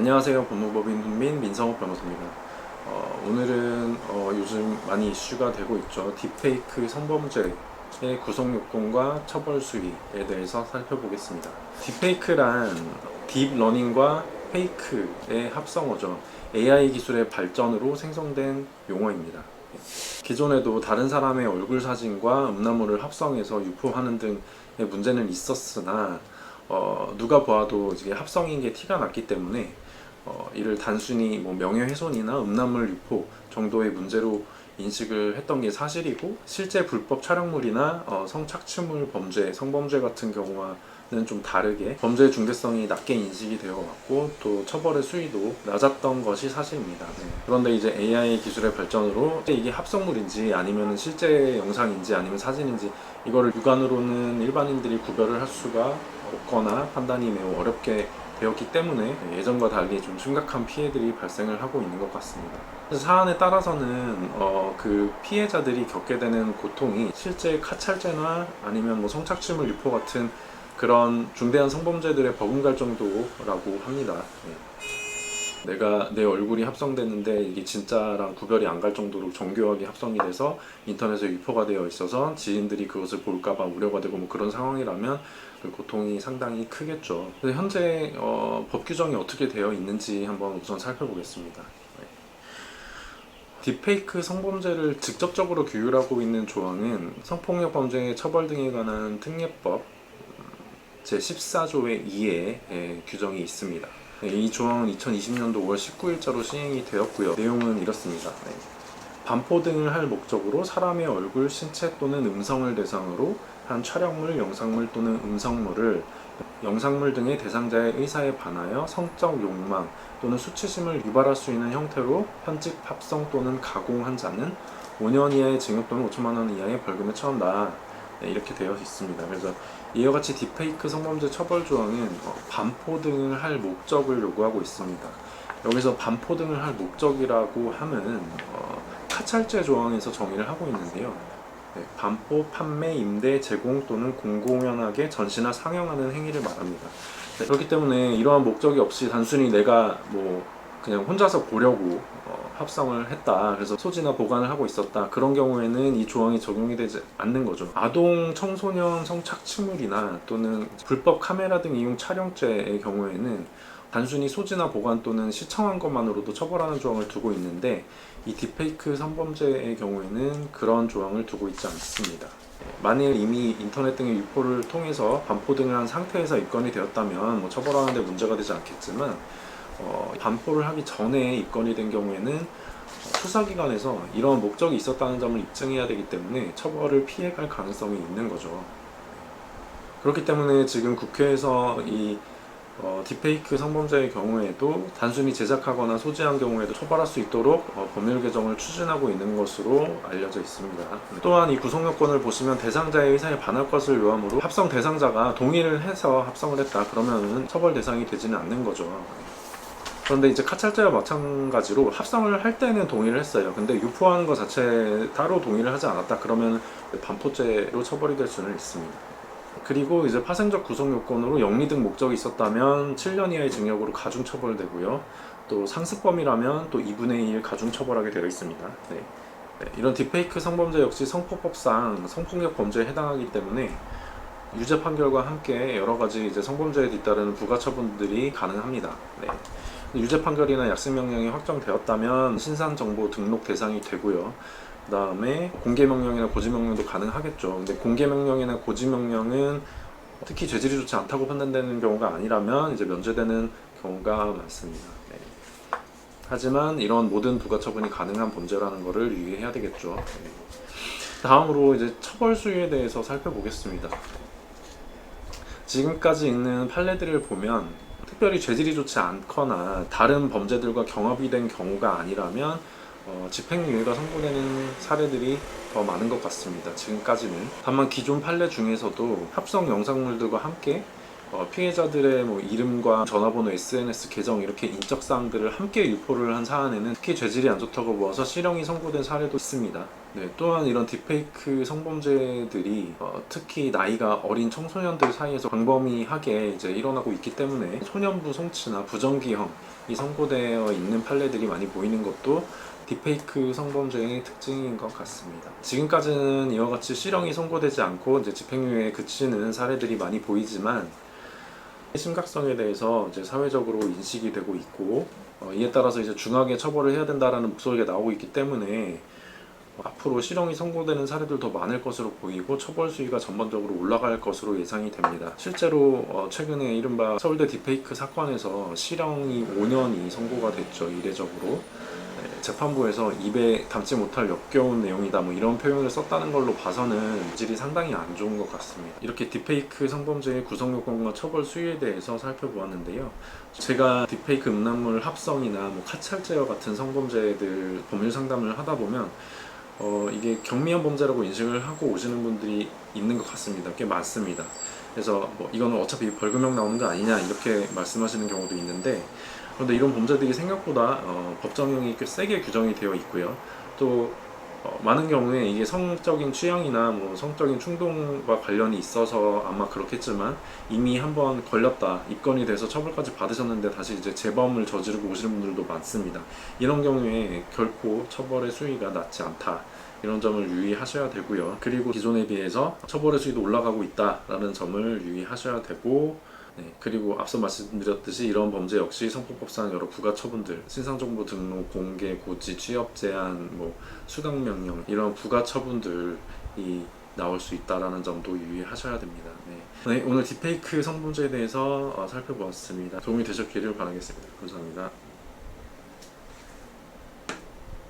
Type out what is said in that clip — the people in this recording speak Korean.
안녕하세요. 법무법인 훈민 민성욱 변호사입니다. 오늘은 요즘 많이 이슈가 되고 있죠. 딥페이크 성범죄의 구속 요건과 처벌 수위에 대해서 살펴보겠습니다. 딥페이크란 딥러닝과 페이크의 합성어죠. AI 기술의 발전으로 생성된 용어입니다. 기존에도 다른 사람의 얼굴 사진과 음란물을 합성해서 유포하는 등의 문제는 있었으나 누가 보아도 이게 합성인 게 티가 났기 때문에 이를 단순히 명예훼손이나 음란물 유포 정도의 문제로 인식을 했던 게 사실이고, 실제 불법 촬영물이나 성착취물 범죄, 성범죄 같은 경우와는 좀 다르게 범죄의 중대성이 낮게 인식이 되어 왔고, 또 처벌의 수위도 낮았던 것이 사실입니다. 그런데 이제 AI 기술의 발전으로 이게 합성물인지 아니면 실제 영상인지 아니면 사진인지 이거를 육안으로는 일반인들이 구별을 할 수가 없거나 판단이 매우 어렵게 되었기 때문에 예전과 달리 좀 심각한 피해들이 발생을 하고 있는 것 같습니다. 사안에 따라서는 그 피해자들이 겪게 되는 고통이 실제 카찰죄나 아니면 성착취물 유포 같은 그런 중대한 성범죄들에 버금갈 정도라고 합니다. 내가 내 얼굴이 합성됐는데 이게 진짜랑 구별이 안 갈 정도로 정교하게 합성이 돼서 인터넷에 유포가 되어 있어서 지인들이 그것을 볼까봐 우려가 되고 그런 상황이라면 그 고통이 상당히 크겠죠. 현재 법 규정이 어떻게 되어 있는지 한번 우선 살펴보겠습니다. 딥페이크 성범죄를 직접적으로 규율하고 있는 조항은 성폭력 범죄 처벌 등에 관한 특례법 제14조의 2에 규정이 있습니다. 이 조항은 2020년도 5월 19일자로 시행이 되었고요. 내용은 이렇습니다. 반포 등을 할 목적으로 사람의 얼굴, 신체 또는 음성을 대상으로 한 촬영물, 영상물 또는 음성물을 영상물 등의 대상자의 의사에 반하여 성적 욕망 또는 수치심을 유발할 수 있는 형태로 편집, 합성 또는 가공한 자는 5년 이하의 징역 또는 5천만 원 이하의 벌금에 처한다. 이렇게 되어 있습니다. 그래서 이와 같이 딥페이크 성범죄 처벌 조항은 반포 등을 할 목적을 요구하고 있습니다. 여기서 반포 등을 할 목적이라고 함은 카찰죄 조항에서 정의를 하고 있는데요. 반포, 판매, 임대, 제공 또는 공공연하게 전시나 상영하는 행위를 말합니다. 그렇기 때문에 이러한 목적이 없이 단순히 내가 그냥 혼자서 보려고 합성을 했다, 그래서 소지나 보관을 하고 있었다, 그런 경우에는 이 조항이 적용이 되지 않는 거죠. 아동 청소년 성착취물이나 또는 불법 카메라 등 이용 촬영죄의 경우에는 단순히 소지나 보관 또는 시청한 것만으로도 처벌하는 조항을 두고 있는데, 이 딥페이크 성범죄의 경우에는 그런 조항을 두고 있지 않습니다. 만일 이미 인터넷 등의 유포를 통해서 반포 등을 한 상태에서 입건이 되었다면 처벌하는 데 문제가 되지 않겠지만, 반포를 하기 전에 입건이 된 경우에는 수사기관에서 이런 목적이 있었다는 점을 입증해야 되기 때문에 처벌을 피해갈 가능성이 있는 거죠. 그렇기 때문에 지금 국회에서 이 딥페이크 성범죄의 경우에도 단순히 제작하거나 소지한 경우에도 처벌할 수 있도록 법률 개정을 추진하고 있는 것으로 알려져 있습니다. 또한 이 구속요건을 보시면 대상자의 의사에 반할 것을 요하므로 합성 대상자가 동의를 해서 합성을 했다, 그러면 처벌 대상이 되지는 않는 거죠. 그런데 이제 카찰죄와 마찬가지로 합성을 할 때는 동의를 했어요. 근데 유포하는 것 자체에 따로 동의를 하지 않았다, 그러면 반포죄로 처벌이 될 수는 있습니다. 그리고 이제 파생적 구속 요건으로 영리 등 목적이 있었다면 7년 이하의 징역으로 가중 처벌되고요. 또 상습범이라면 또 2분의 1 가중 처벌하게 되어 있습니다. 이런 딥페이크 성범죄 역시 성폭법상 성폭력 범죄에 해당하기 때문에 유죄 판결과 함께 여러 가지 이제 성범죄에 뒤따르는 부가 처분들이 가능합니다. 유죄 판결이나 약식명령이 확정되었다면 신산정보 등록 대상이 되고요. 그 다음에 공개명령이나 고지명령도 가능하겠죠. 근데 공개명령이나 고지명령은 특히 죄질이 좋지 않다고 판단되는 경우가 아니라면 이제 면제되는 경우가 많습니다. 하지만 이런 모든 부가처분이 가능한 범죄라는 것을 유의해야 되겠죠. 다음으로 이제 처벌 수위에 대해서 살펴보겠습니다. 지금까지 있는 판례들을 보면 특별히 죄질이 좋지 않거나 다른 범죄들과 경합이 된 경우가 아니라면 집행유예가 선고되는 사례들이 더 많은 것 같습니다. 지금까지는. 다만 기존 판례 중에서도 합성 영상물들과 함께 피해자들의 뭐 이름과 전화번호, SNS 계정 이렇게 인적사항들을 함께 유포를 한 사안에는 특히 죄질이 안 좋다고 보아서 실형이 선고된 사례도 있습니다. 네, 또한 이런 딥페이크 성범죄들이 특히 나이가 어린 청소년들 사이에서 광범위하게 이제 일어나고 있기 때문에 소년부 송치나 부정기형이 선고되어 있는 판례들이 많이 보이는 것도 딥페이크 성범죄의 특징인 것 같습니다. 지금까지는 이와 같이 실형이 선고되지 않고 이제 집행유예에 그치는 사례들이 많이 보이지만 심각성에 대해서 이제 사회적으로 인식이 되고 있고 이에 따라서 이제 중하게 처벌을 해야 된다라는 목소리가 나오고 있기 때문에 앞으로 실형이 선고되는 사례들 더 많을 것으로 보이고 처벌 수위가 전반적으로 올라갈 것으로 예상이 됩니다. 실제로 최근에 이른바 서울대 딥페이크 사건에서 실형이 5년이 선고가 됐죠. 이례적으로. 재판부에서 입에 담지 못할 역겨운 내용이다 뭐 이런 표현을 썼다는 걸로 봐서는 질이 상당히 안 좋은 것 같습니다. 이렇게 딥페이크 성범죄의 구성 요건과 처벌 수위에 대해서 살펴보았는데요. 제가 딥페이크 음란물 합성이나 뭐 카찰제어 같은 성범죄들 법률 상담을 하다 보면 이게 경미한 범죄라고 인식을 하고 오시는 분들이 있는 것 같습니다. 꽤 많습니다. 그래서 뭐 이거는 어차피 벌금형 나오는 거 아니냐 이렇게 말씀하시는 경우도 있는데, 그런데 이런 범죄들이 생각보다 법정형이 꽤 세게 규정이 되어 있고요. 또 많은 경우에 이게 성적인 취향이나 뭐 성적인 충동과 관련이 있어서 아마 그렇겠지만 이미 한번 걸렸다, 입건이 돼서 처벌까지 받으셨는데 다시 이제 재범을 저지르고 오시는 분들도 많습니다. 이런 경우에 결코 처벌의 수위가 낮지 않다, 이런 점을 유의하셔야 되고요. 그리고 기존에 비해서 처벌의 수위도 올라가고 있다라는 점을 유의하셔야 되고, 그리고 앞서 말씀드렸듯이 이런 범죄 역시 성폭법상 여러 부가처분들, 신상정보 등록, 공개, 고지, 취업 제한, 뭐 수당명령 이런 부가처분들이 나올 수 있다라는 점도 유의하셔야 됩니다. 오늘 딥페이크 성범죄에 대해서 살펴보았습니다. 도움이 되셨기를 바라겠습니다. 감사합니다.